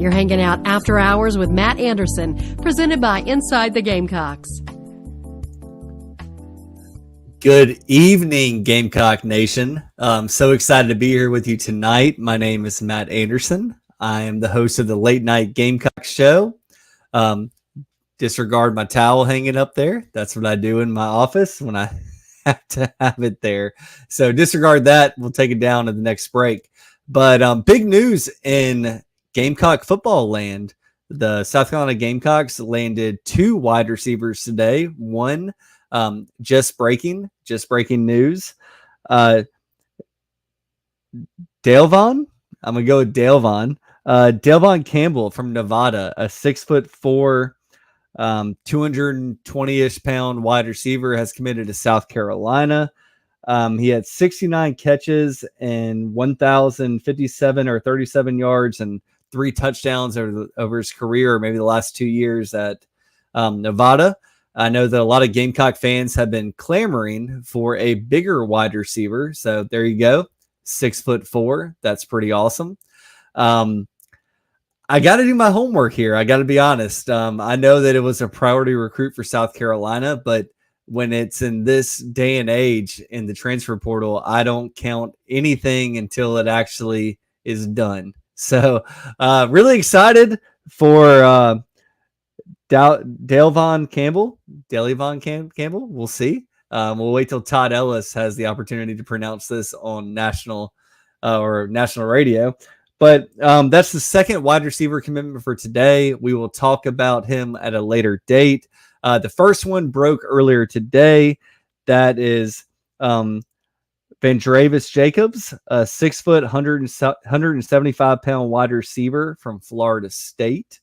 You're hanging out after hours with Matt Anderson, presented by Inside the Gamecocks. Good evening, Gamecock Nation. I'm so excited to be here with you tonight. My name is Matt Anderson. I am the host of the Late Night Gamecock Show. Disregard my towel hanging up there. That's what I do in my office when I have to have it there. So disregard that. We'll take it down at the next break. But big news in Gamecock football land. The South Carolina Gamecocks landed 2 wide receivers today. One, just breaking news. Dale-Von. I'm going to go with Dale-Von. Dale-Von Campbell from Nevada, a 6'4", 220-ish pound wide receiver, has committed to South Carolina. He had 69 catches and 1,057 or 37 yards and 3 touchdowns over his career, or maybe the last 2 years at Nevada. I know that a lot of Gamecock fans have been clamoring for a bigger wide receiver. So there you go. 6'4". That's pretty awesome. I got to do my homework here. I got to be honest. I know that it was a priority recruit for South Carolina, but when it's in this day and age in the transfer portal, I don't count anything until it actually is done. So really excited for Dale-Von Campbell. We'll see. We'll wait till Todd Ellis has the opportunity to pronounce this on national radio. But that's the second wide receiver commitment for today. We will talk about him at a later date. The first one broke earlier today. That is Vandrevis Jacobs, a 6 foot, 175 pound wide receiver from Florida State.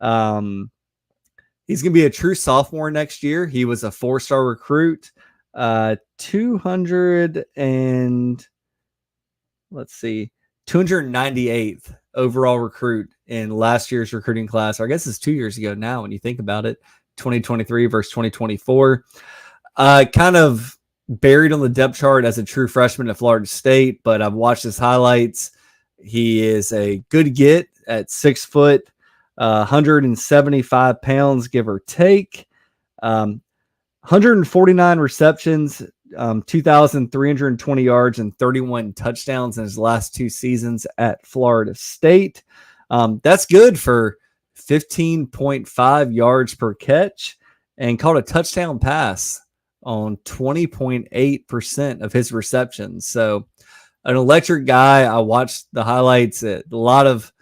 He's going to be a true sophomore next year. He was a 4-star recruit, 298th overall recruit in last year's recruiting class. Or I guess it's 2 years ago now when you think about it, 2023 versus 2024. Kind of buried on the depth chart as a true freshman at Florida State, but I've watched his highlights. He is a good get at 6 foot, 175 pounds, give or take. 149 receptions, 2,320 yards, and 31 touchdowns in his last 2 seasons at Florida State. That's good for 15.5 yards per catch, and caught a touchdown pass on 20.8% of his receptions. So an electric guy. I watched the highlights. A lot of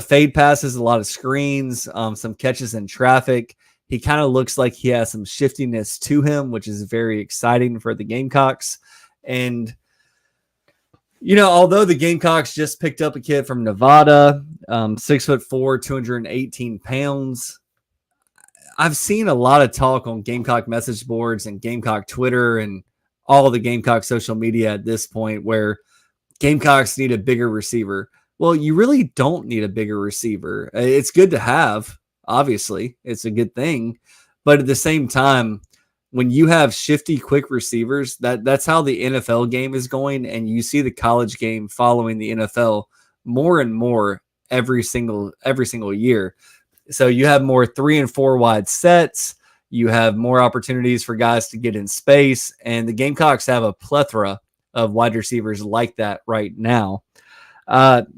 fade passes, a lot of screens, some catches in traffic. He kind of looks like he has some shiftiness to him, which is very exciting for the Gamecocks. And, although the Gamecocks just picked up a kid from Nevada, 6'4", 218 pounds, I've seen a lot of talk on Gamecock message boards and Gamecock Twitter and all the Gamecock social media at this point where Gamecocks need a bigger receiver. Well, you really don't need a bigger receiver. It's good to have. Obviously, it's a good thing. But at the same time, when you have shifty, quick receivers, that's how the NFL game is going. And you see the college game following the NFL more and more every single year. So you have more 3 and 4 wide sets. You have more opportunities for guys to get in space. And the Gamecocks have a plethora of wide receivers like that right now.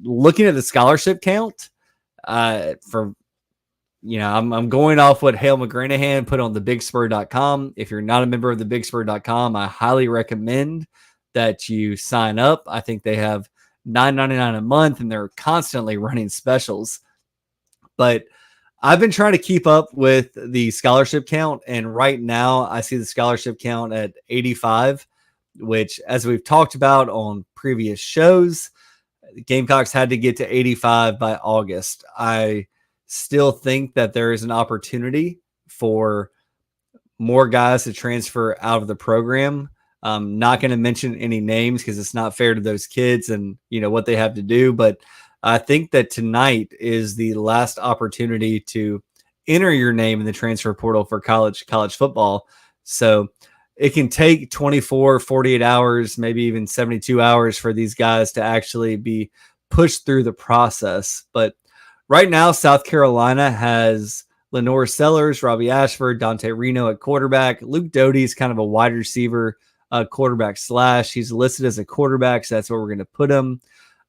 Looking at the scholarship count, I'm going off what Hale McGranahan put on thebigspur.com. If you're not a member of thebigspur.com, I highly recommend that you sign up. I think they have $9.99 a month, and they're constantly running specials. But I've been trying to keep up with the scholarship count, and right now I see the scholarship count at 85, which, as we've talked about on previous shows, the Gamecocks had to get to 85 by August. I still think that there is an opportunity for more guys to transfer out of the program. I'm not going to mention any names because it's not fair to those kids and what they have to do. But I think that tonight is the last opportunity to enter your name in the transfer portal for college football. So it can take 24, 48 hours, maybe even 72 hours for these guys to actually be pushed through the process. But Right now, South Carolina has Lenore Sellers, Robbie Ashford, Dante Reno at quarterback. Luke Doty is kind of a wide receiver, quarterback slash. He's listed as a quarterback, so that's where we're going to put him.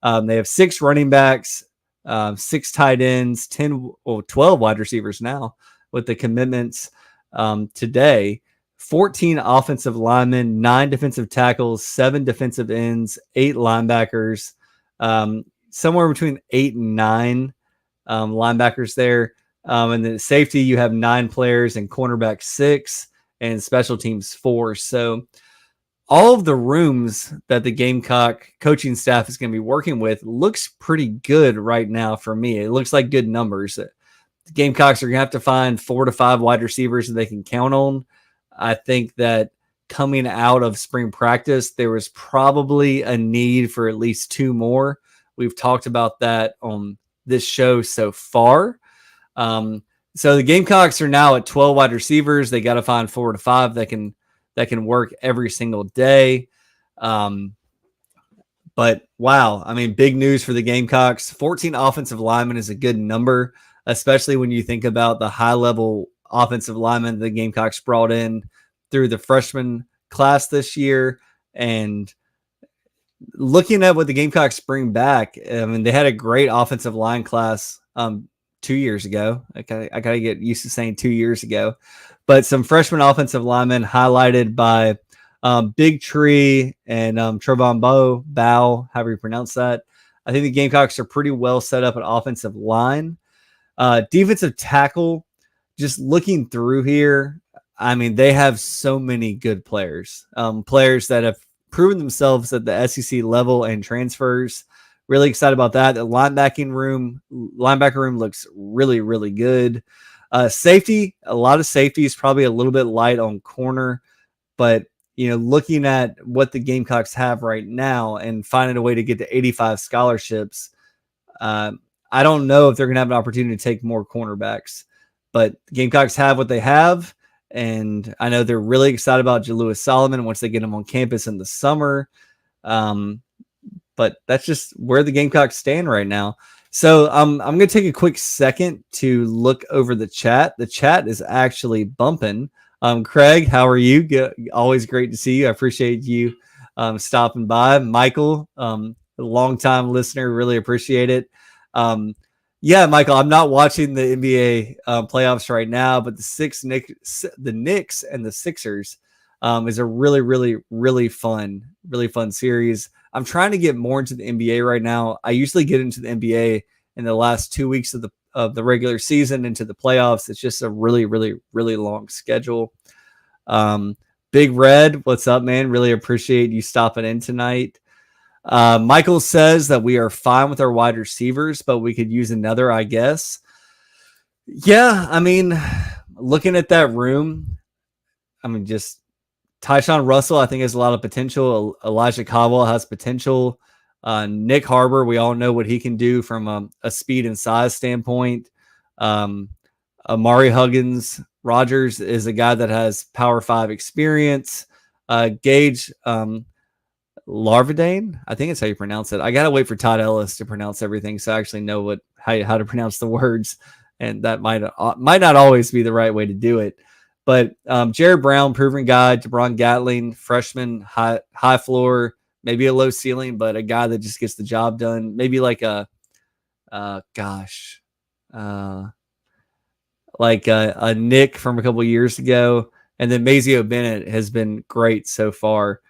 They have 6 running backs, 6 tight ends, 12 wide receivers now with the commitments today. 14 offensive linemen, 9 defensive tackles, 7 defensive ends, 8 linebackers, somewhere between 8 and 9 linebackers there. And then safety, you have 9 players, and cornerback 6, and special teams 4. So all of the rooms that the Gamecock coaching staff is going to be working with looks pretty good right now for me. It looks like good numbers. The Gamecocks are going to have to find 4 to 5 wide receivers that they can count on. I think that coming out of spring practice, there was probably a need for at least 2 more. We've talked about that on this show so far. So the Gamecocks are now at 12 wide receivers. They got to find 4 to 5 that can work every single day. But wow, I mean, big news for the Gamecocks. 14 offensive linemen is a good number, especially when you think about the high level offensive linemen the Gamecocks brought in through the freshman class this year. And looking at what the Gamecocks bring back, I mean, they had a great offensive line class 2 years ago. I gotta get used to saying 2 years ago, but some freshman offensive linemen highlighted by Big Tree and Trevon Bow, however you pronounce that. I think the Gamecocks are pretty well set up at offensive line. Defensive tackle, just looking through here, I mean, they have so many good players, players that have proven themselves at the SEC level and transfers. Really excited about that. The linebacker room looks really, really good. Safety, a lot of safeties, probably a little bit light on corner, but looking at what the Gamecocks have right now and finding a way to get to 85 scholarships, I don't know if they're going to have an opportunity to take more cornerbacks, but the Gamecocks have what they have. And I know they're really excited about Jalewis Solomon once they get him on campus in the summer. But that's just where the Gamecocks stand right now. So I'm going to take a quick second to look over the chat. The chat is actually bumping. Craig, how are you? Always great to see you. I appreciate you stopping by. Michael, a longtime listener, really appreciate it. Yeah, Michael, I'm not watching the NBA playoffs right now, but the Knicks and the Sixers is a really, really, really fun series. I'm trying to get more into the NBA right now. I usually get into the NBA in the last 2 weeks of the regular season into the playoffs. It's just a really, really, really long schedule. Big Red, what's up, man? Really appreciate you stopping in tonight. Michael says that we are fine with our wide receivers, but we could use another, I guess. Yeah, I mean, looking at that room, I mean, just Tyshawn Russell, I think, has a lot of potential. Elijah Caldwell has potential. Nick Harbor, we all know what he can do from a speed and size standpoint. Amari Huggins Rogers is a guy that has Power 5 experience. Gage Larvadane, I think it's how you pronounce it. I got to wait for Todd Ellis to pronounce everything so I actually know how to pronounce the words. And that might not always be the right way to do it. But Jared Brown, proven guy, DeBron Gatling, freshman, high floor, maybe a low ceiling, but a guy that just gets the job done. Maybe like a Nick from a couple years ago. And then Mazio Bennett has been great so far.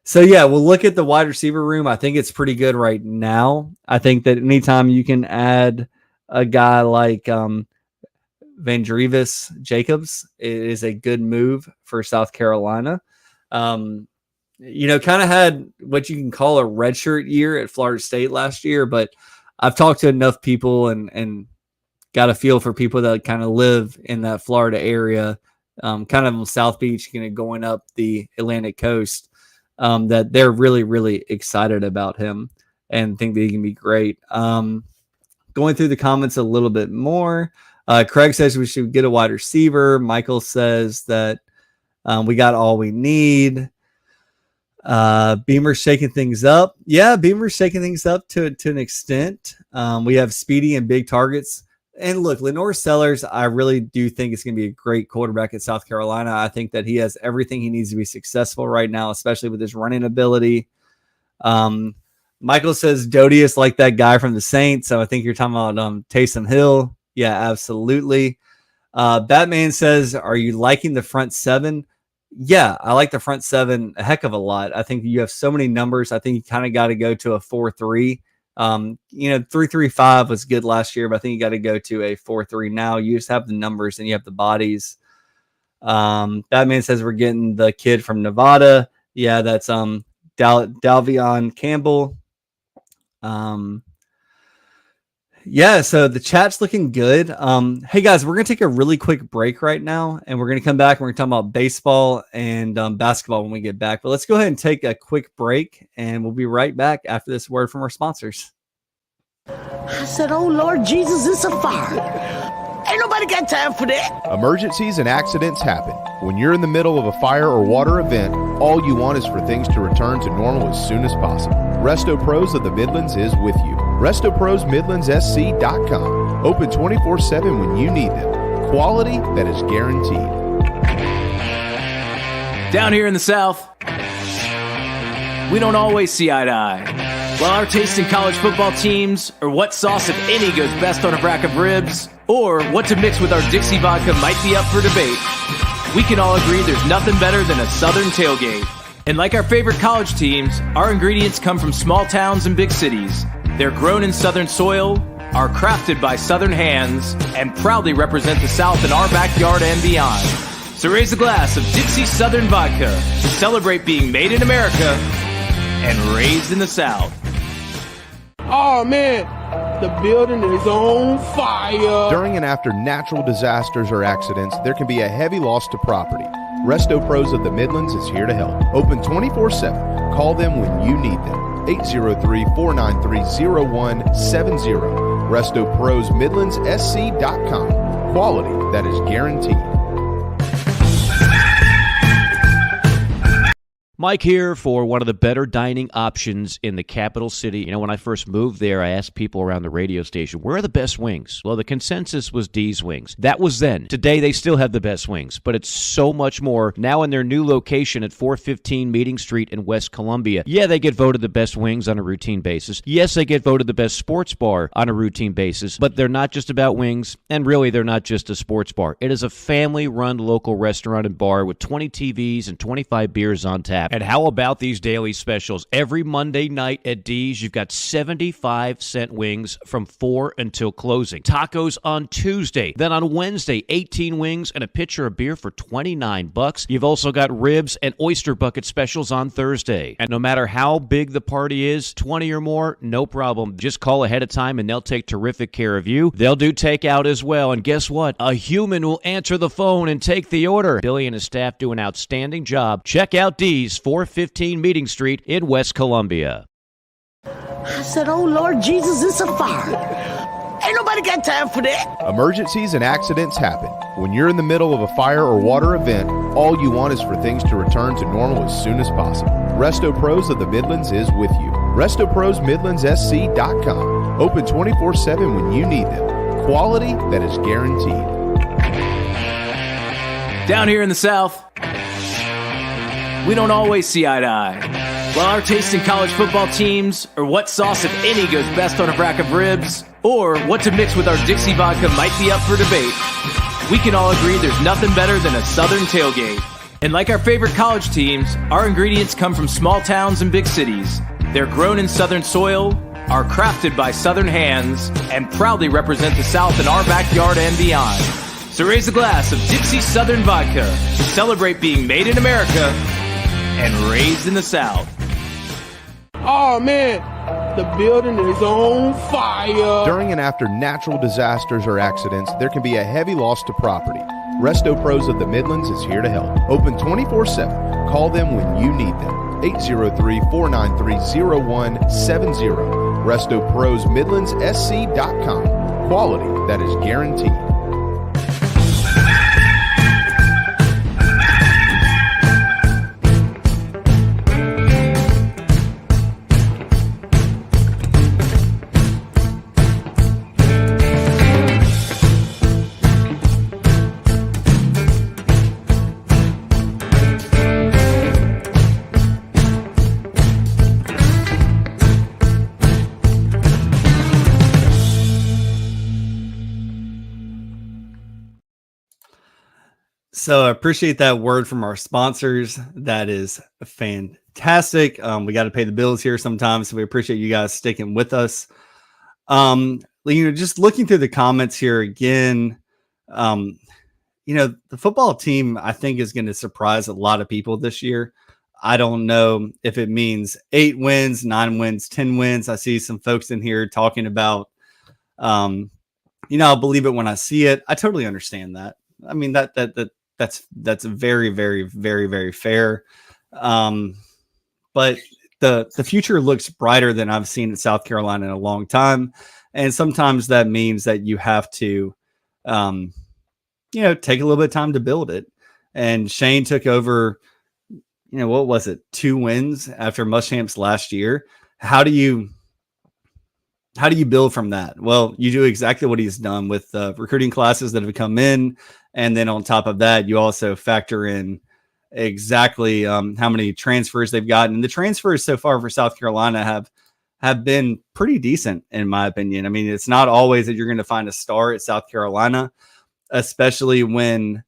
So, yeah, we'll look at the wide receiver room. I think it's pretty good right now. I think that anytime you can add a guy like Vandrevis Jacobs, it is a good move for South Carolina. Kind of had what you can call a redshirt year at Florida State last year, but I've talked to enough people and got a feel for people that kind of live in that Florida area, kind of on South Beach, going up the Atlantic coast. That they're really, really excited about him and think that he can be great. Going through the comments a little bit more. Craig says we should get a wide receiver. Michael says that we got all we need. Beamer's shaking things up. Yeah, Beamer's shaking things up to an extent. We have speedy and big targets. And look, Lenore Sellers, I really do think is going to be a great quarterback at South Carolina. I think that he has everything he needs to be successful right now, especially with his running ability. Michael says Doty is like that guy from the Saints. So I think you're talking about Taysom Hill. Yeah, absolutely. Batman says, are you liking the front seven? Yeah, I like the front seven a heck of a lot. I think you have so many numbers. I think you kind of got to go to a 4-3. 3-3-5 was good last year, but I think you got to go to a 4-3 now. You just have the numbers and you have the bodies. Batman says we're getting the kid from Nevada. Yeah, that's Dalvion Campbell. Yeah, so the chat's looking good. Hey guys, we're gonna take a really quick break right now, and we're gonna come back and we're gonna talk about baseball and basketball when we get back. But let's go ahead and take a quick break, and we'll be right back after this word from our sponsors. I said, oh Lord Jesus, it's a fire. Ain't nobody got time for that. Emergencies and accidents happen. When you're in the middle of a fire or water event, all you want is for things to return to normal as soon as possible. Resto Pros of the Midlands is with you. RestoProsMidlandsSC.com. Open 24/7 when you need them. Quality that is guaranteed. Down here in the South, we don't always see eye to eye. While our taste in college football teams, or what sauce, if any, goes best on a rack of ribs, or what to mix with our Dixie vodka might be up for debate, we can all agree there's nothing better than a Southern tailgate. And like our favorite college teams, our ingredients come from small towns and big cities. They're grown in Southern soil, are crafted by Southern hands, and proudly represent the South in our backyard and beyond. So raise a glass of Dixie Southern Vodka to celebrate being made in America and raised in the South. Oh man, the building is on fire. During and after natural disasters or accidents, there can be a heavy loss to property. Resto Pros of the Midlands is here to help. Open 24/7. Call them when you need them. 803-493-0170. RestoProsMidlandsSC.com. Quality that is guaranteed. Mike here for one of the better dining options in the capital city. You know, when I first moved there, I asked people around the radio station, where are the best wings? Well, the consensus was D's Wings. That was then. Today, they still have the best wings, but it's so much more. Now in their new location at 415 Meeting Street in West Columbia, yeah, they get voted the best wings on a routine basis. Yes, they get voted the best sports bar on a routine basis, but they're not just about wings, and really, they're not just a sports bar. It is a family-run local restaurant and bar with 20 TVs and 25 beers on tap. And how about these daily specials? Every Monday night at D's, you've got 75-cent wings from 4 until closing. Tacos on Tuesday. Then on Wednesday, 18 wings and a pitcher of beer for $29. You've also got ribs and oyster bucket specials on Thursday. And no matter how big the party is, 20 or more, no problem. Just call ahead of time and they'll take terrific care of you. They'll do takeout as well. And guess what? A human will answer the phone and take the order. Billy and his staff do an outstanding job. Check out D's, 415 Meeting Street in West Columbia. I said, oh Lord Jesus, it's a fire. Ain't nobody got time for that. Emergencies and accidents happen. When you're in the middle of a fire or water event, all you want is for things to return to normal as soon as possible. Resto Pros of the Midlands is with you. RestoProsMidlandsSC.com. Open 24/7 when you need them. Quality that is guaranteed. Down here in the South, we don't always see eye to eye. While our taste in college football teams, or what sauce, if any, goes best on a rack of ribs, or what to mix with our Dixie vodka might be up for debate, we can all agree there's nothing better than a Southern tailgate. And like our favorite college teams, our ingredients come from small towns and big cities. They're grown in Southern soil, are crafted by Southern hands, and proudly represent the South in our backyard and beyond. So raise a glass of Dixie Southern Vodka to celebrate being made in America and raised in the South. Oh man, the building is on fire. During and after natural disasters or accidents, there can be a heavy loss to property. Resto Pros of the Midlands is here to help. Open 24/7. Call them when you need them. 803-493-0170. RestoProsMidlandsSC.com. Quality that is guaranteed. So I appreciate that word from our sponsors. That is fantastic. We got to pay the bills here sometimes, so we appreciate you guys sticking with us. Just looking through the comments here again, the football team I think is going to surprise a lot of people this year. I don't know if it means 8 wins, 9 wins, 10 wins. I see some folks in here talking about, I'll believe it when I see it. I totally understand that. I mean, that's very, very, very, very fair. But the future looks brighter than I've seen in South Carolina in a long time. And sometimes that means that you have to, take a little bit of time to build it. And Shane took over, what was it? 2 wins after Muschamp's last year. How do you build from that? Well, you do exactly what he's done with recruiting classes that have come in. And then on top of that, you also factor in exactly how many transfers they've gotten. And the transfers so far for South Carolina have been pretty decent, in my opinion. I mean, it's not always that you're going to find a star at South Carolina, especially when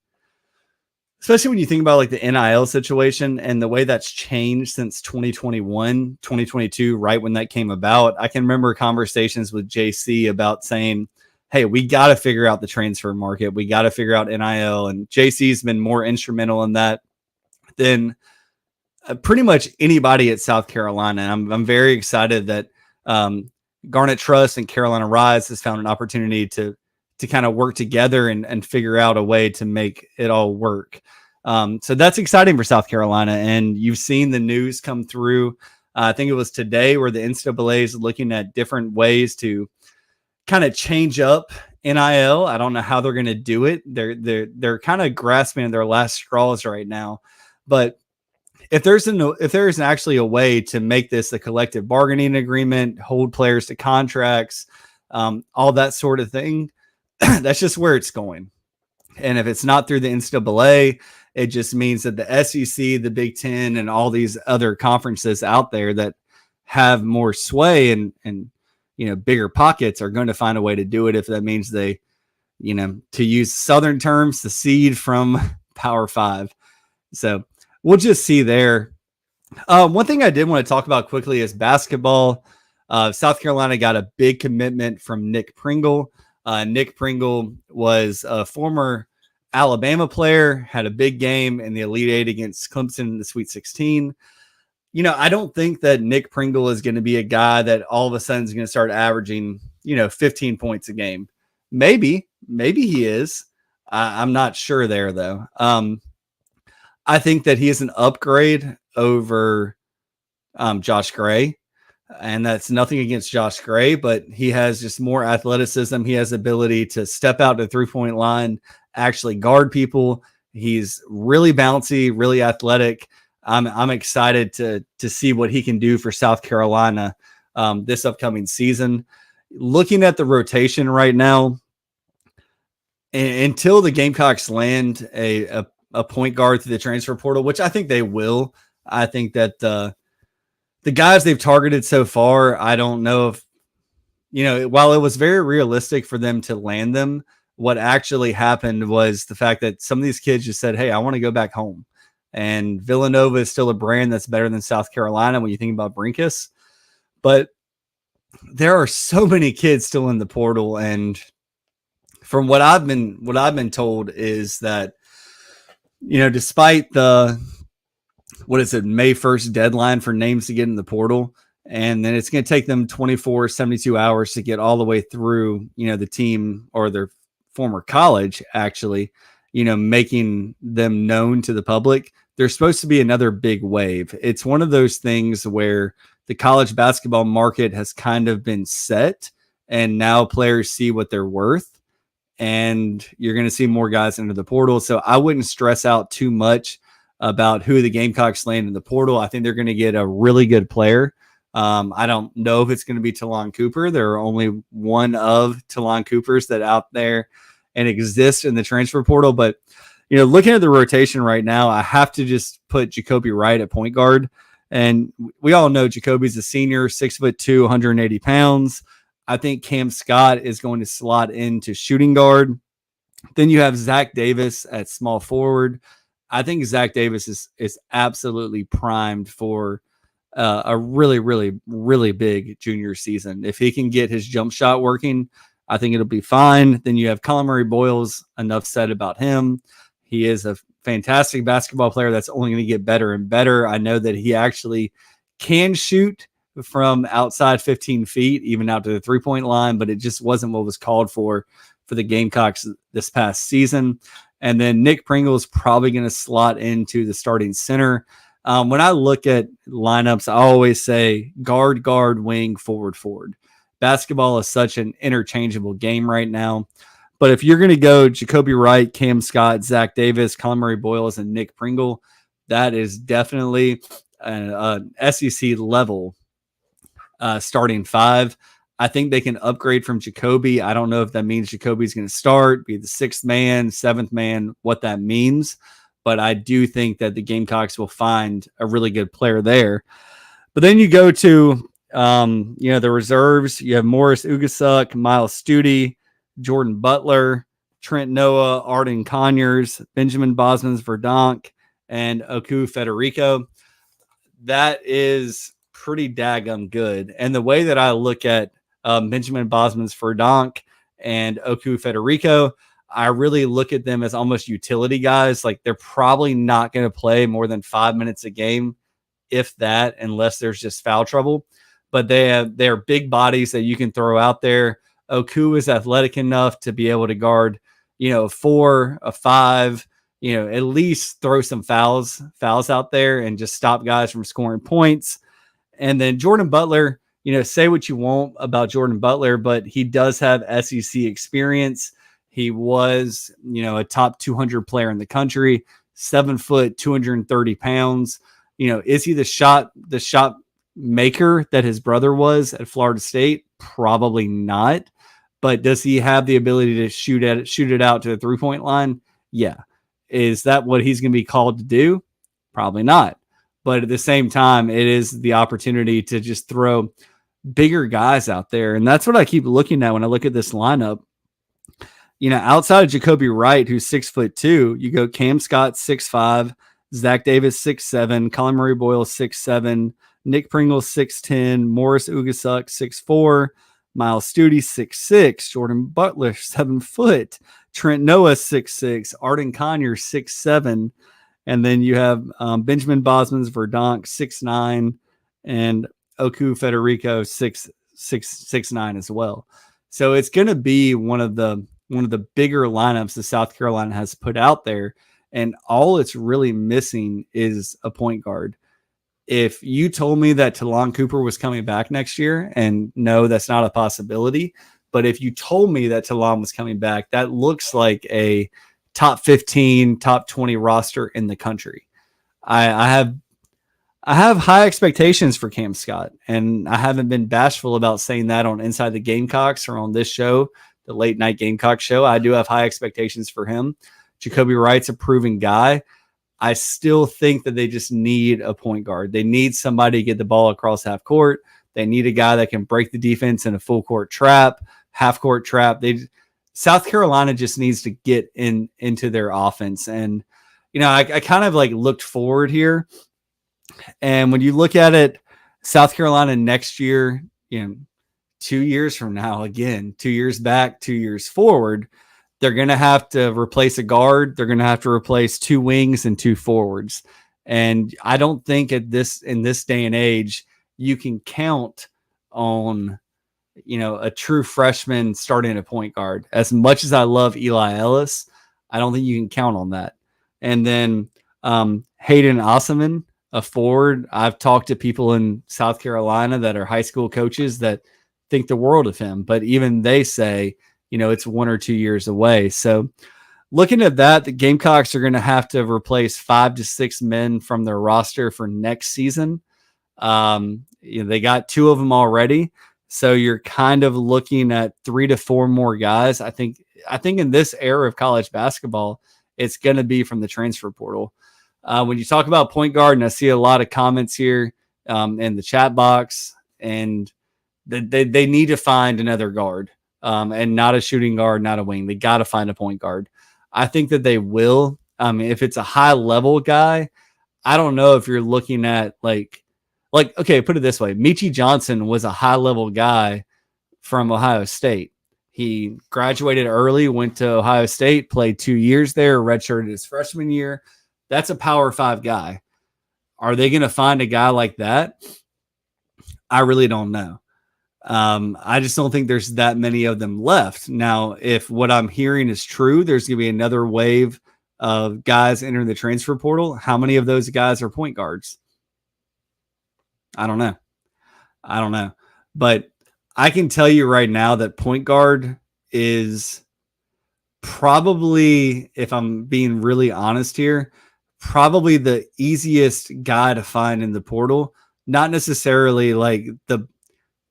you think about like the NIL situation and the way that's changed since 2021, 2022, right when that came about. I can remember conversations with JC about saying, hey, we got to figure out the transfer market. We got to figure out NIL. And JC's been more instrumental in that than pretty much anybody at South Carolina. I'm very excited that Garnet Trust and Carolina Rise has found an opportunity to kind of work together and figure out a way to make it all work. So that's exciting for South Carolina. And you've seen the news come through. I think it was today where the NCAA is looking at different ways to kind of change up NIL. I don't know how they're going to do it. They're kind of grasping at their last straws right now. But if there's actually a way to make this a collective bargaining agreement, hold players to contracts, all that sort of thing, that's just where it's going. And if it's not through the NCAA, it just means that the SEC, the Big Ten, and all these other conferences out there that have more sway and bigger pockets are going to find a way to do it. If that means they, to use Southern terms, the seed from Power 5. So we'll just see there. One thing I did want to talk about quickly is basketball. South Carolina got a big commitment from Nick Pringle. Nick Pringle was a former Alabama player, had a big game in the Elite Eight against Clemson in the Sweet 16. I don't think that Nick Pringle is going to be a guy that all of a sudden is going to start averaging, 15 points a game. Maybe he is. I'm not sure there, though. I think that he is an upgrade over Josh Gray. And that's nothing against Josh Gray, but he has just more athleticism. He has the ability to step out to the 3-point line, actually guard people. He's really bouncy, really athletic. I'm excited to see what he can do for South Carolina this upcoming season. Looking at the rotation right now, until the Gamecocks land a point guard through the transfer portal, which I think they will. I think that the guys they've targeted so far, I don't know if, while it was very realistic for them to land them, what actually happened was the fact that some of these kids just said, hey, I want to go back home. And Villanova is still a brand that's better than South Carolina when you think about Brinkus. But there are so many kids still in the portal. And from what I've been told is that, despite the May 1st deadline for names to get in the portal. And then it's going to take them 24, 72 hours to get all the way through, the team or their former college, actually, making them known to the public. There's supposed to be another big wave. It's one of those things where the college basketball market has kind of been set and now players see what they're worth. And you're going to see more guys into the portal. So I wouldn't stress out too much about who the Gamecocks land in the portal. I think they're going to get a really good player. I don't know if it's going to be Talon Cooper. There are only one of Talon Coopers that out there and exist in the transfer portal. But, looking at the rotation right now, I have to just put Jacoby Wright at point guard. And we all know Jacoby's a senior, 6'2", 180 pounds. I think Cam Scott is going to slot into shooting guard. Then you have Zach Davis at small forward. I think Zach Davis is absolutely primed for a really, really, really big junior season. If he can get his jump shot working, I think it'll be fine. Then you have Colin Murray Boyles. Enough said about him. He is a fantastic basketball player that's only going to get better and better. I know that he actually can shoot from outside 15 feet, even out to the 3-point line, but it just wasn't what was called for the Gamecocks this past season. And then Nick Pringle is probably going to slot into the starting center. When I look at lineups, I always say guard, wing, forward. Basketball is such an interchangeable game right now. But if you're going to go Jacoby Wright, Cam Scott, Zach Davis, Colin Murray Boyles, and Nick Pringle, that is definitely an SEC level starting five. I think they can upgrade from Jacoby. I don't know if that means Jacoby's going to start, be the sixth man, seventh man, what that means. But I do think that the Gamecocks will find a really good player there. But then you go to, the reserves. You have Morris Ugasuk, Miles Studi, Jordan Butler, Trent Noah, Arden Conyers, Benjamin Bosmans-Verdonk, and Oku Federico. That is pretty daggum good. And the way that I look at Benjamin Bosmans-Verdonk and Oku Federico, I really look at them as almost utility guys. Like, they're probably not going to play more than 5 minutes a game, if that, unless there's just foul trouble. But they're big bodies that you can throw out there. Oku is athletic enough to be able to guard, 4, a 5, at least throw some fouls out there and just stop guys from scoring points. And then Jordan Butler, say what you want about Jordan Butler, but he does have SEC experience. He was, a top 200 player in the country, 7 foot, 230 pounds. Is he the shot maker that his brother was at Florida State? Probably not. But does he have the ability to shoot it out to the 3-point line? Yeah. Is that what he's going to be called to do? Probably not. But at the same time, it is the opportunity to just throw bigger guys out there. And that's what I keep looking at when I look at this lineup. Outside of Jacoby Wright, who's 6'2", you go Cam Scott, 6'5", Zach Davis, 6'7", Colin Murray Boyles, 6'7", Nick Pringle, 6'10", Morris Ugasuk, 6'4", Miles Studi, 6'6", Jordan Butler, 7 foot, Trent Noah, 6'6", Arden Conyers, 6'7", and then you have Benjamin Bosmans-Verdonk, 6'9", and Oku Federico, 6'9" as well. So it's going to be one of the bigger lineups that South Carolina has put out there, and all it's really missing is a point guard. If you told me that Talon Cooper was coming back next year, and no, that's not a possibility, but if you told me that Talon was coming back, that looks like a top 15, top 20 roster in the country. I have high expectations for Cam Scott, and I haven't been bashful about saying that on Inside the Gamecocks or on this show, the late night Gamecock show. I do have high expectations for him. Jacoby Wright's a proven guy. I still think that they just need a point guard. They need somebody to get the ball across half court. They need a guy that can break the defense in a full court trap, half court trap. South Carolina just needs to get into their offense. And, I kind of looked forward here. And when you look at it, South Carolina next year, 2 years from now, again, 2 years back, 2 years forward, they're going to have to replace a guard. They're going to have to replace 2 wings and 2 forwards. And I don't think in this day and age, you can count on, a true freshman starting a point guard. As much as I love Eli Ellis, I don't think you can count on that. And then Hayden Osman, a forward. I've talked to people in South Carolina that are high school coaches that think the world of him, but even they say, it's 1 or 2 years away. So looking at that, the Gamecocks are going to have to replace 5 to 6 men from their roster for next season. They got 2 of them already. So you're kind of looking at 3 to 4 more guys. I think in this era of college basketball, it's going to be from the transfer portal. When you talk about point guard, and I see a lot of comments here in the chat box, and they need to find another guard, and not a shooting guard, not a wing. They got to find a point guard. I think that they will. If it's a high level guy, I don't know if you're looking at like, okay, put it this way. Michi Johnson was a high level guy from Ohio State. He graduated early, went to Ohio State, played 2 years there, redshirted his freshman year. That's a Power 5 guy. Are they going to find a guy like that? I really don't know. I just don't think there's that many of them left. Now, if what I'm hearing is true, there's going to be another wave of guys entering the transfer portal. How many of those guys are point guards? I don't know. But I can tell you right now that point guard is probably, if I'm being really honest here, probably the easiest guy to find in the portal. Not necessarily like the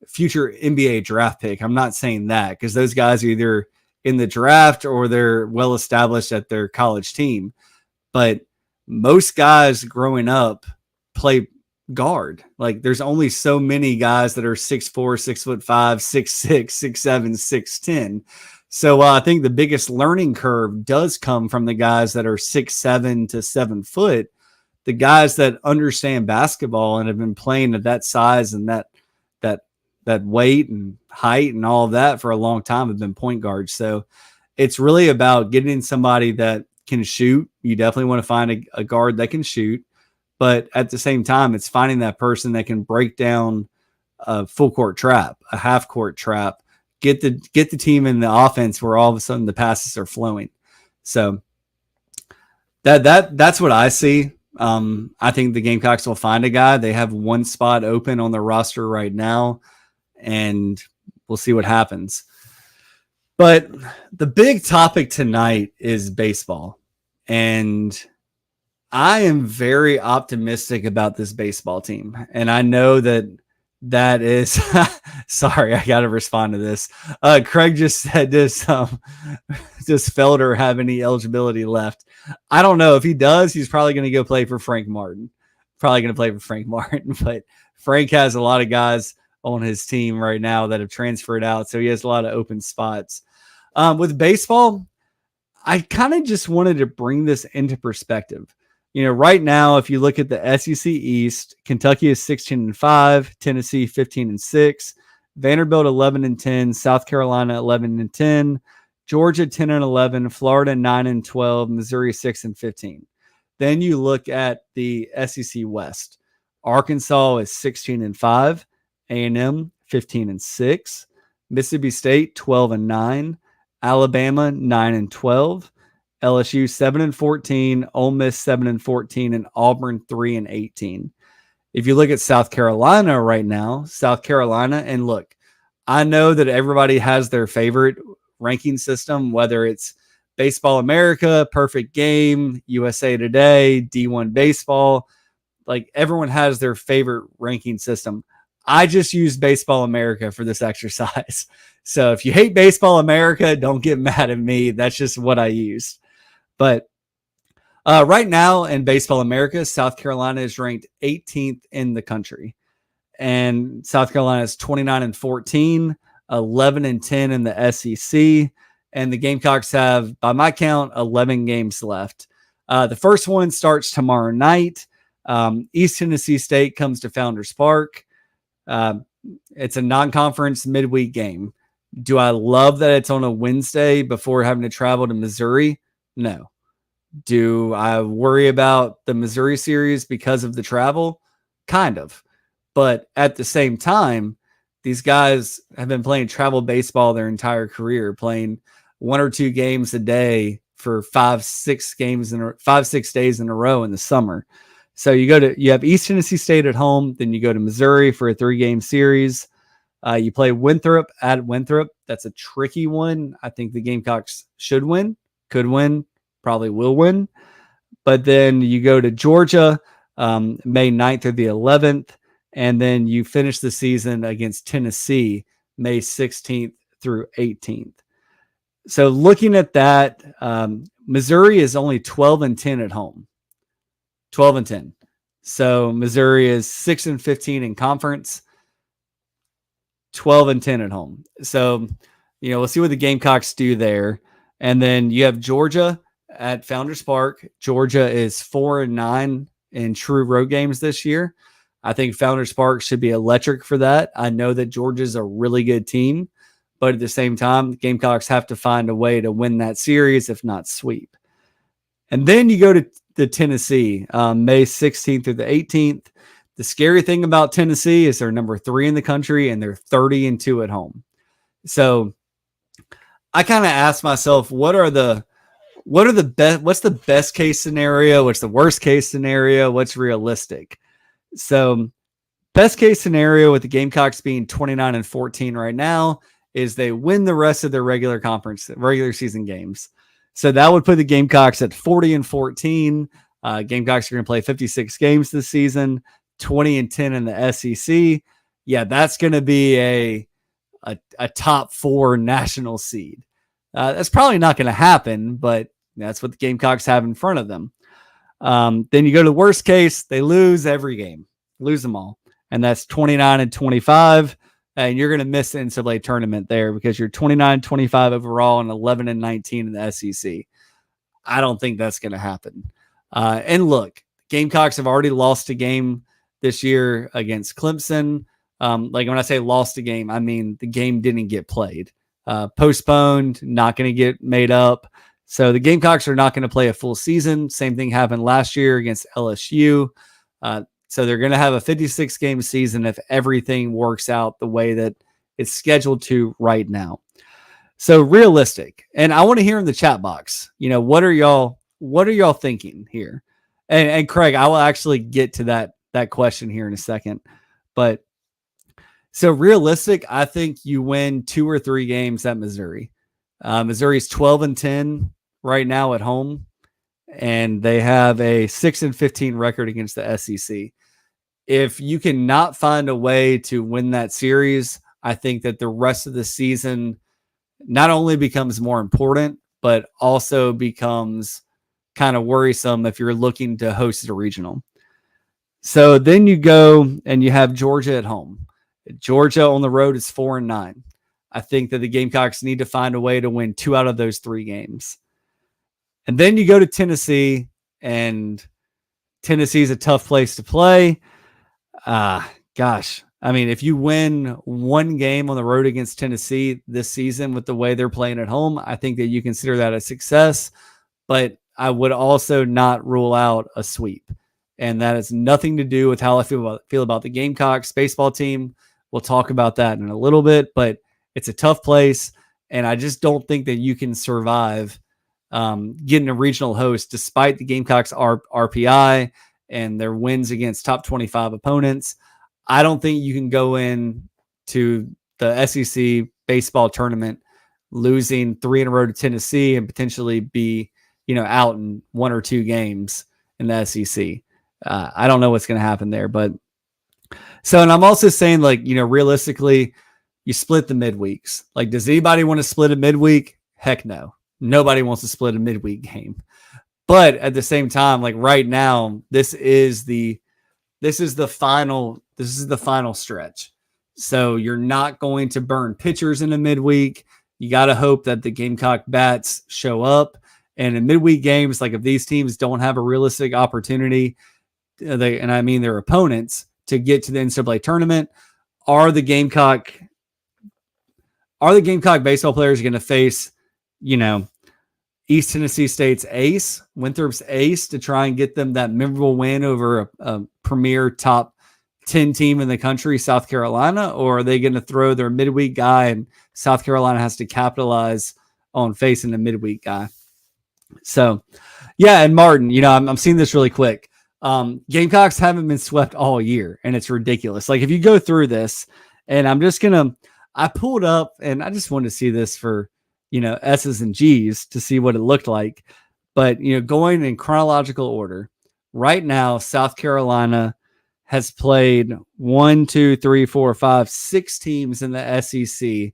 future NBA draft pick. I'm not saying that, because those guys are either in the draft or they're well established at their college team. But most guys growing up play guard. Like, there's only so many guys that are 6'4", 6'5", 6'6", 6'7", 6'10". So I think the biggest learning curve does come from the guys that are 6'7" to 7 foot. The guys that understand basketball and have been playing at that size and that weight and height and all of that for a long time have been point guards. So it's really about getting somebody that can shoot. You definitely want to find a guard that can shoot, but at the same time, it's finding that person that can break down a full court trap, a half court trap, get the team in the offense where all of a sudden the passes are flowing. So that's what I see. I think the Gamecocks will find a guy. They have one spot open on the roster right now, and we'll see what happens. But the big topic tonight is baseball. And I am very optimistic about this baseball team. And I know that is sorry, I got to respond to this. Craig just said does Felder have any eligibility left? I don't know. If he does, he's probably going to go play for Frank Martin. But Frank has a lot of guys on his team right now that have transferred out, so he has a lot of open spots. With baseball, I kind of just wanted to bring this into perspective. You know, right now, if you look at the SEC East, Kentucky is 16-5, Tennessee 15-6, Vanderbilt 11-10, South Carolina 11-10, Georgia 10-11, Florida 9-12, Missouri 6-15. Then you look at the SEC West. Arkansas is 16-5, A&M 15-6, Mississippi State 12-9, Alabama 9-12, LSU 7-14, Ole Miss 7-14, and Auburn 3-18. If you look at South Carolina right now, and look, I know that everybody has their favorite ranking system, whether it's Baseball America, Perfect Game, USA Today, D1 Baseball. Like, everyone has their favorite ranking system. I just use Baseball America for this exercise. So if you hate Baseball America, don't get mad at me. That's just what I use. But right now in Baseball America, South Carolina is ranked 18th in the country. And South Carolina is 29-14, 11-10 in the SEC. And the Gamecocks have, by my count, 11 games left. The first one starts tomorrow night. East Tennessee State comes to Founders Park. It's a non-conference midweek game. Do I love that it's on a Wednesday before having to travel to Missouri? No. Do I worry about the Missouri series because of the travel? Kind of. But at the same time, these guys have been playing travel baseball their entire career, playing 1 or 2 games a day for 5-6 days in a row in the summer. So you have East Tennessee State at home, then you go to Missouri for a 3-game series. You play Winthrop at Winthrop. That's a tricky one. I think the Gamecocks should win, could win, probably will win. But then you go to Georgia May 9th through the 11th, and then you finish the season against Tennessee May 16th through 18th. So looking at that, Missouri is only 12-10 at home. 12-10. So Missouri is 6-15 in conference, 12-10 at home. So, we'll see what the Gamecocks do there. And then you have Georgia at Founders Park. Georgia is 4-9 in true road games this year. I think Founders Park should be electric for that. I know that Georgia's a really good team, but at the same time, the Gamecocks have to find a way to win that series, if not sweep. And then you go to the Tennessee, May 16th through the 18th. The scary thing about Tennessee is they're number 3 in the country and they're 30-2 at home. So I kind of asked myself, what's the best case scenario? What's the worst case scenario? What's realistic? So best case scenario with the Gamecocks being 29-14 right now is they win the rest of their regular season games. So that would put the Gamecocks at 40-14. Gamecocks are going to play 56 games this season, 20-10 in the SEC. Yeah, that's going to be a top 4 national seed. That's probably not going to happen, but that's what the Gamecocks have in front of them. Then you go to the worst case, they lose every game, lose them all. And that's 29-25. And you're going to miss the NCAA tournament there because you're 29-25 overall and 11-19 in the SEC. I don't think that's going to happen. And look, Gamecocks have already lost a game this year against Clemson. Like when I say lost a game, I mean the game didn't get played. Postponed, not going to get made up. So the Gamecocks are not going to play a full season. Same thing happened last year against LSU. So they're going to have a 56-game season if everything works out the way that it's scheduled to right now. So realistic. And I want to hear in the chat box, what are y'all thinking here? And Craig, I will actually get to that question here in a second. But so realistic, I think you win 2 or 3 games at Missouri. Missouri's 12-10 right now at home, and they have a 6-15 record against the SEC. If you cannot find a way to win that series, I think that the rest of the season not only becomes more important, but also becomes kind of worrisome if you're looking to host a regional. So then you go and you have Georgia at home. Georgia on the road is 4-9. I think that the Gamecocks need to find a way to win 2 out of those 3 games. And then you go to Tennessee, and Tennessee is a tough place to play. Gosh, I mean, if you win 1 game on the road against Tennessee this season with the way they're playing at home, I think that you consider that a success. But I would also not rule out a sweep. And that has nothing to do with how I feel about the Gamecocks baseball team. We'll talk about that in a little bit, but it's a tough place. And I just don't think that you can survive getting a regional host despite the Gamecocks RPI and their wins against top 25 opponents. I don't think you can go in to the SEC baseball tournament losing 3 in a row to Tennessee and potentially be, out in 1 or 2 games in the SEC. I don't know what's going to happen there, but and I'm also saying, realistically, you split the midweeks. Does anybody want to split a midweek? Heck no. Nobody wants to split a midweek game. But at the same time, right now, this is the final stretch. So you're not going to burn pitchers in a midweek. You got to hope that the Gamecock bats show up. And in midweek games, if these teams don't have a realistic opportunity, and I mean their opponents, to get to the NCAA tournament, are the Gamecock baseball players going to face, East Tennessee State's ace, Winthrop's ace, to try and get them that memorable win over a premier top 10 team in the country, South Carolina? Or are they going to throw their midweek guy and South Carolina has to capitalize on facing the midweek guy? So, yeah, and Martin, I'm seeing this really quick. Gamecocks haven't been swept all year, and it's ridiculous. If you go through this, and I pulled up, and I just wanted to see this for, S's and G's to see what it looked like. But, going in chronological order, right now, South Carolina has played 1, 2, 3, 4, 5, 6 teams in the SEC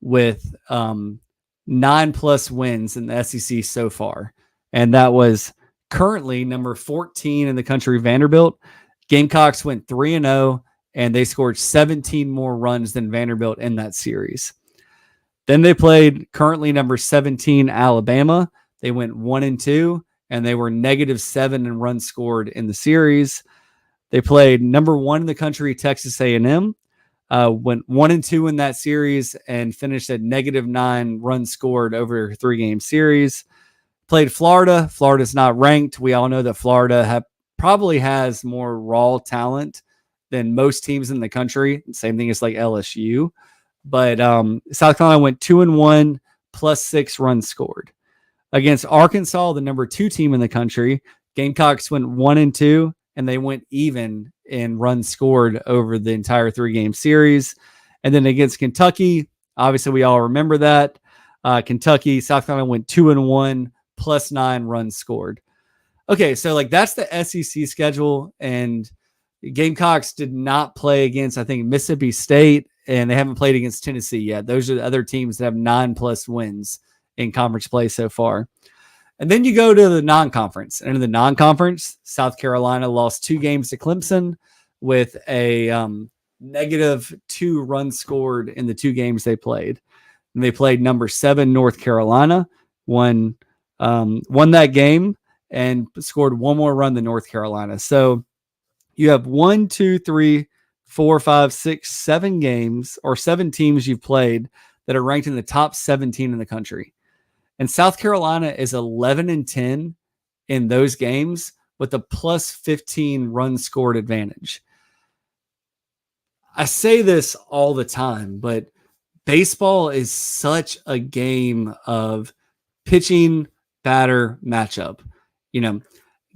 with 9+ wins in the SEC so far. And that was currently number 14 in the country, Vanderbilt. Gamecocks went 3-0, and they scored 17 more runs than Vanderbilt in that series. Then they played currently number 17, Alabama. They went 1-2, and they were -7 in runs scored in the series. They played number 1 in the country, Texas A&M, went 1-2 in that series and finished at -9 runs scored over a 3-game series. Played Florida. Florida's not ranked. We all know that Florida probably has more raw talent than most teams in the country. Same thing as like LSU. But South Carolina went 2-1, +6 runs scored. Against Arkansas, the number 2 team in the country, Gamecocks went 1-2, and they went even in runs scored over the entire 3-game series. And then against Kentucky, obviously we all remember that. Kentucky, South Carolina went 2-1, +9 runs scored. Okay, so like that's the SEC schedule, and Gamecocks did not play against, I think, Mississippi State, and they haven't played against Tennessee yet. Those are the other teams that have 9+ wins in conference play so far. And then you go to the non-conference. And in the non-conference, South Carolina lost 2 games to Clemson with a -2 runs scored in the 2 games they played. And they played number 7 North Carolina, won that game and scored 1 more run than North Carolina. So you have 1, 2, 3, 4, 5, 6, 7 games or 7 teams you've played that are ranked in the top 17 in the country. And South Carolina is 11-10 in those games with a +15 run scored advantage. I say this all the time, but baseball is such a game of pitching batter matchup. You know,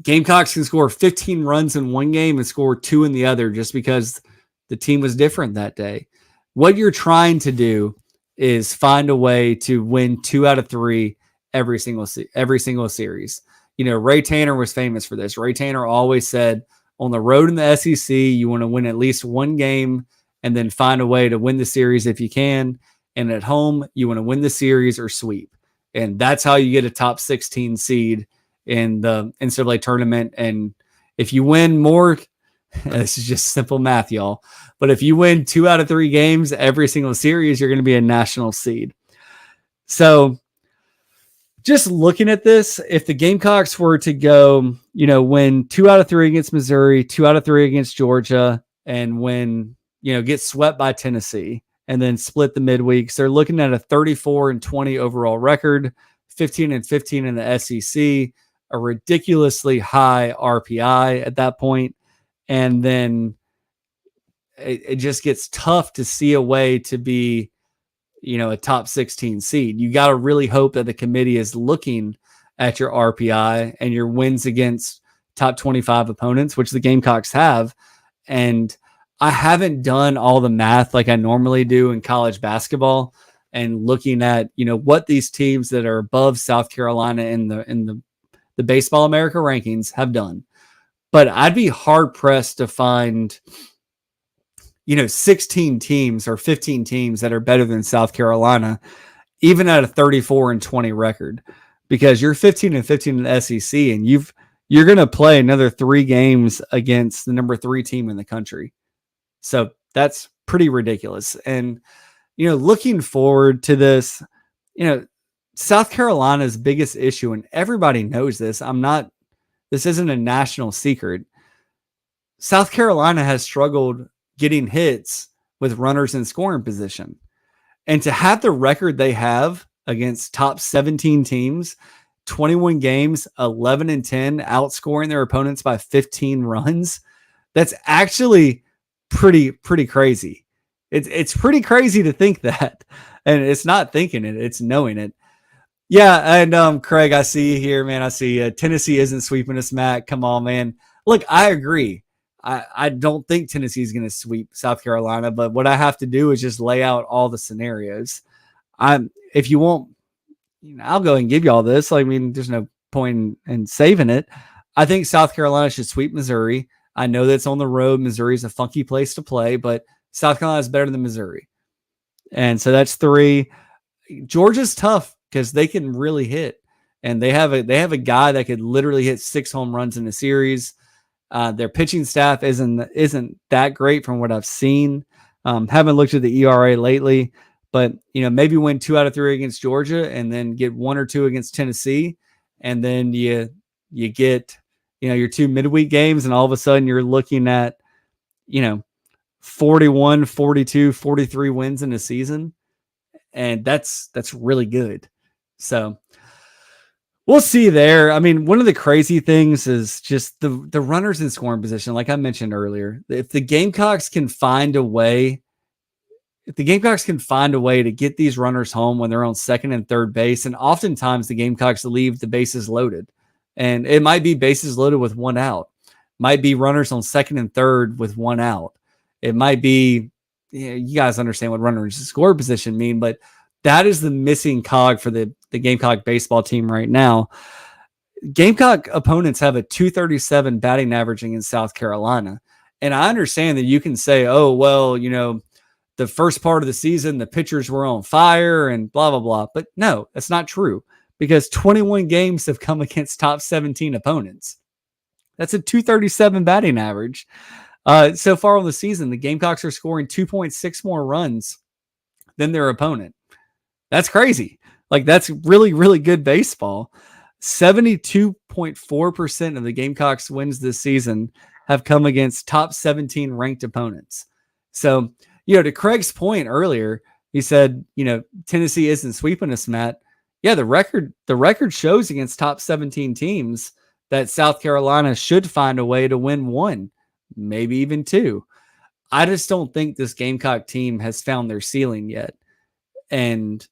Gamecocks can score 15 runs in one game and score 2 in the other just because the team was different that day. What you're trying to do is find a way to win 2 out of 3 every single series. You know, Ray Tanner was famous for this. Ray Tanner always said, on the road in the SEC, you want to win at least 1 game and then find a way to win the series if you can. And at home, you want to win the series or sweep. And that's how you get a top 16 seed in the NCAA tournament. And if you win more, this is just simple math, y'all. But if you win 2 out of 3 games every single series, you're going to be a national seed. So just looking at this, if the Gamecocks were to go, win 2 out of 3 against Missouri, 2 out of 3 against Georgia, and win, get swept by Tennessee, and then split the midweeks, they're looking at a 34-20 overall record, 15-15 in the SEC, a ridiculously high RPI at that point. And then it just gets tough to see a way to be, a top 16 seed. You got to really hope that the committee is looking at your RPI and your wins against top 25 opponents, which the Gamecocks have. And I haven't done all the math like I normally do in college basketball and looking at, what these teams that are above South Carolina in the Baseball America rankings have done. But I'd be hard pressed to find, 16 teams or 15 teams that are better than South Carolina, even at a 34-20 record, because you're 15-15 in the SEC and you're going to play another 3 games against the number 3 team in the country. So that's pretty ridiculous. And, looking forward to this, South Carolina's biggest issue, and everybody knows this, this isn't a national secret. South Carolina has struggled getting hits with runners in scoring position. And to have the record they have against top 17 teams, 21 games, 11-10, outscoring their opponents by 15 runs, that's actually pretty crazy. It's pretty crazy to think that. And it's not thinking it, it's knowing it. Yeah, and Craig, I see you here, man. I see Tennessee isn't sweeping us, Matt. Come on, man. Look, I agree. I don't think Tennessee is going to sweep South Carolina, but what I have to do is just lay out all the scenarios. If you want, I'll go and give you all this. I mean, there's no point in saving it. I think South Carolina should sweep Missouri. I know that's on the road. Missouri is a funky place to play, but South Carolina is better than Missouri. And so that's 3. Georgia's tough because they can really hit, and they have a guy that could literally hit 6 home runs in a series. Their pitching staff isn't that great from what I've seen. Haven't looked at the ERA lately, but maybe win 2 out of 3 against Georgia and then get 1 or 2 against Tennessee, and then you get, your 2 midweek games, and all of a sudden you're looking at, 41, 42, 43 wins in a season. And that's really good. So we'll see there. I mean, one of the crazy things is just the runners in scoring position. Like I mentioned earlier, if the Gamecocks can find a way to get these runners home when they're on second and third base, and oftentimes the Gamecocks leave the bases loaded, and it might be bases loaded with one out, might be runners on second and third with one out. It might be, you guys understand what runners in score position mean, but that is the missing cog for the Gamecock baseball team right now. Gamecock opponents have a 237 batting average in South Carolina. And I understand that you can say, oh, well, the first part of the season, the pitchers were on fire and blah, blah, blah. But no, that's not true, because 21 games have come against top 17 opponents. That's a 237 batting average. So far on the season, the Gamecocks are scoring 2.6 more runs than their opponent. That's crazy. Like, that's really, really good baseball. 72.4% of the Gamecocks wins this season have come against top 17 ranked opponents. So, to Craig's point earlier, he said, Tennessee isn't sweeping us, Matt. Yeah, the record shows against top 17 teams that South Carolina should find a way to win one, maybe even two. I just don't think this Gamecock team has found their ceiling yet. And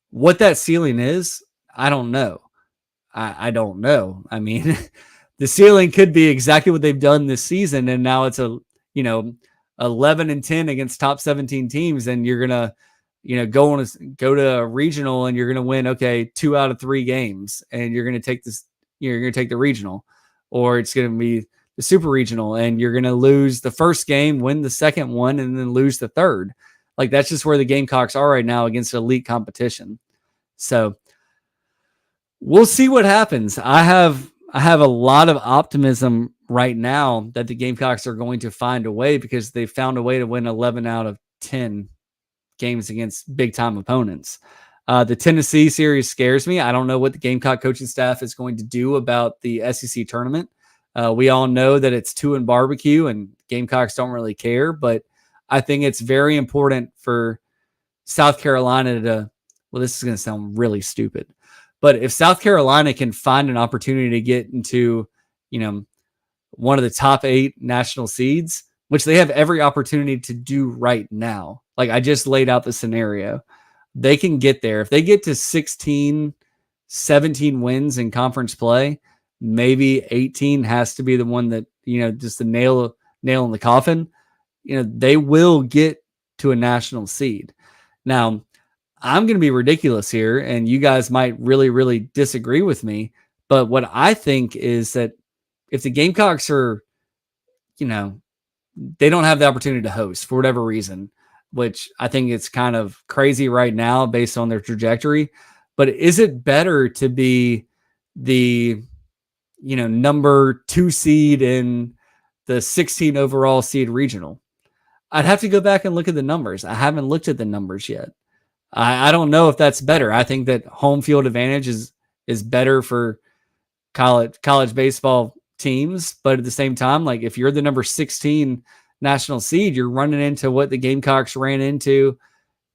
what that ceiling is, I don't know. I don't know. I mean, the ceiling could be exactly what they've done this season, and now it's 11-10 against top 17 teams, and you're gonna, go to a regional, and you're gonna win 2 out of 3 games, and you're gonna take this. You're gonna take the regional, or it's gonna be the super regional, and you're gonna lose the first game, win the second one, and then lose the third. Like, that's just where the Gamecocks are right now against elite competition. So we'll see what happens. I have a lot of optimism right now that the Gamecocks are going to find a way, because they found a way to win 11 out of 10 games against big time opponents. The Tennessee series scares me. I don't know what the Gamecock coaching staff is going to do about the SEC tournament. We all know that it's 2 and barbecue, and Gamecocks don't really care, but I think it's very important for South Carolina to, well, this is going to sound really stupid, but if South Carolina can find an opportunity to get into, one of the top 8 national seeds, which they have every opportunity to do right now. Like, I just laid out the scenario. They can get there. If they get to 16, 17 wins in conference play, maybe 18 has to be the one that, just the nail in the coffin. They will get to a national seed. Now, I'm going to be ridiculous here, and you guys might really, really disagree with me. But what I think is that if the Gamecocks are, they don't have the opportunity to host for whatever reason, which I think it's kind of crazy right now based on their trajectory. But is it better to be the, number 2 seed in the 16 overall seed regional? I'd have to go back and look at the numbers. I haven't looked at the numbers yet. I don't know if that's better. I think that home field advantage is better for college baseball teams. But at the same time, like, if you're the number 16 national seed, you're running into what the Gamecocks ran into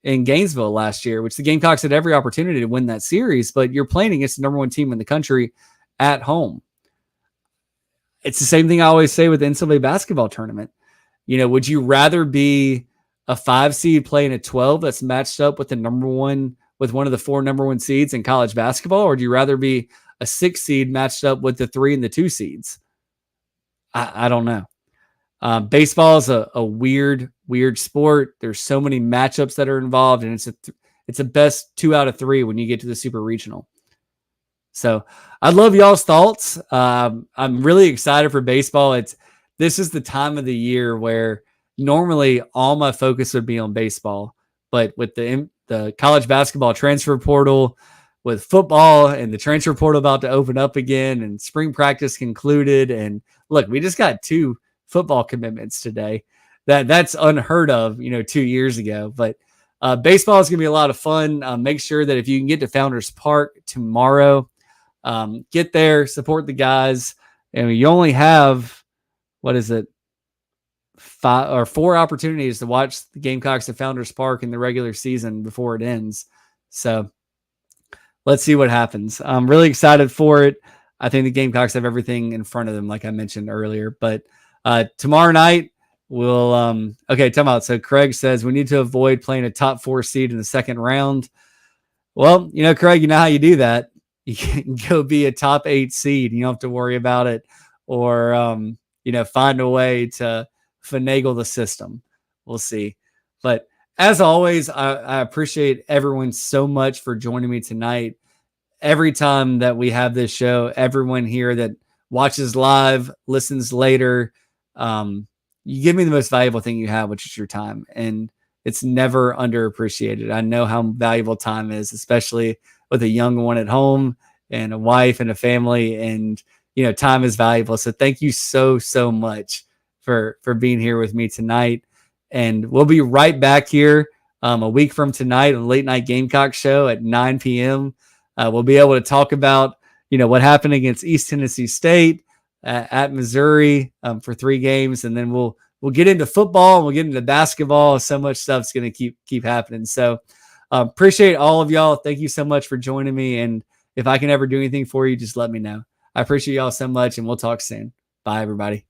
in Gainesville last year, which the Gamecocks had every opportunity to win that series, but you're playing against the number 1 team in the country at home. It's the same thing I always say with the NCAA basketball tournament. Would you rather be a 5 seed playing a 12 that's matched up with one of the 4 number 1 seeds in college basketball, or do you rather be a 6 seed matched up with the 3 and the 2 seeds? I don't know. Baseball is a weird sport. There's so many matchups that are involved, and it's a best 2 out of 3 when you get to the super regional. So I'd love y'all's thoughts. I'm really excited for baseball. This is the time of the year where normally all my focus would be on baseball, but with the college basketball transfer portal, with football and the transfer portal about to open up again, and spring practice concluded, and look, we just got 2 football commitments today. That's unheard of, 2 years ago. But baseball is going to be a lot of fun. Make sure that if you can get to Founders Park tomorrow, Get there, support the guys. And you only have, 4 opportunities to watch the Gamecocks at Founders Park in the regular season before it ends. So let's see what happens. I'm really excited for it. I think the Gamecocks have everything in front of them, like I mentioned earlier. But tomorrow night, we'll time out. So Craig says we need to avoid playing a top 4 seed in the second round. Well, Craig, you know how you do that. You can go be a top 8 seed. You don't have to worry about it, or find a way to finagle the system. We'll see. But as always, I appreciate everyone so much for joining me tonight. Every time that we have this show, everyone here that watches live, listens later, you give me the most valuable thing you have, which is your time. And it's never underappreciated. I know how valuable time is, especially with a young one at home and a wife and a family. And, time is valuable. So thank you so, so much for being here with me tonight. And we'll be right back here a week from tonight on Late Night Gamecock Show at 9 p.m. We'll be able to talk about, what happened against East Tennessee State at Missouri for 3 games. And then we'll get into football and we'll get into basketball. So much stuff's going to keep happening. So appreciate all of y'all. Thank you so much for joining me. And if I can ever do anything for you, just let me know. I appreciate y'all so much, and we'll talk soon. Bye, everybody.